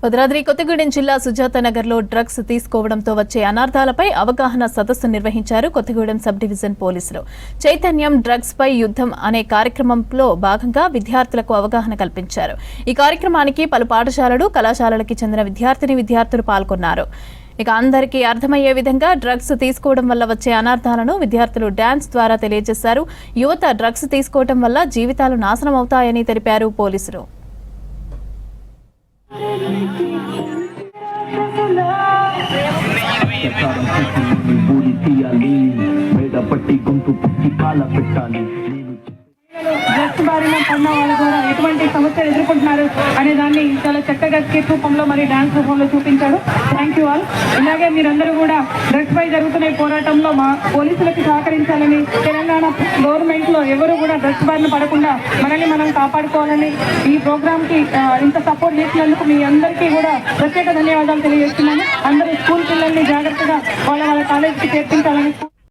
భద్రాద్రి కొత్తగూడెం జిల్లా సుజాత నగర్లో డ్రగ్స్ తీసుకోవడంతో వచ్చే అనార్థాలపై అవగాహన సదస్సు నిర్వహించారు కొత్తగూడెం సబ్ డివిజన్ పోలీసులు. చైతన్యం డ్రగ్స్ పై యుద్ధం అనే కార్యక్రమంలో భాగంగా విద్యార్థులకు అవగాహన కల్పించారు. ఈ కార్యక్రమానికి పలు పాఠశాలలు, కళాశాలలకు చెందిన విద్యార్థులు పాల్గొన్నారు. ఇక అందరికీ అర్థమయ్యే విధంగా డ్రగ్స్ తీసుకోవడం వల్ల వచ్చే అనార్థాలను విద్యార్థులు డాన్స్ ద్వారా తెలియజేశారు. యువత డ్రగ్స్ తీసుకోవడం వల్ల జీవితాలు నాశనం అవుతాయని తెలిపారు పోలీసులు. డ్రగ్స్ బారిన పడిన వాళ్ళు కూడా ఎటువంటి సమస్యలు ఎదుర్కొంటున్నారు అనే దాన్ని చాలా చక్కగా స్కెచ్ రూపంలో మరి డాన్స్ రూపంలో చూపించాడు. Thank you all. ఇలాగే మీరందరూ కూడా డ్రగ్స్ పై జరుగుతున్న పోరాటంలో మా పోలీసులకు సహకరించాలని, తెలంగాణ గవర్నమెంట్ లో ఎవరు కూడా డ్రగ్స్ బారిన పడకుండా మనల్ని మనం కాపాడుకోవాలని ఈ ప్రోగ్రామ్ కి ఇంత సపోర్ట్ చేసినందుకు మీ అందరికీ కూడా ప్రత్యేక ధన్యవాదాలు తెలియజేస్తున్నాను. అందరూ స్కూల్ పిల్లల్ని జాగ్రత్తగా వాళ్ళ కాలేజీకి చేర్పించాలని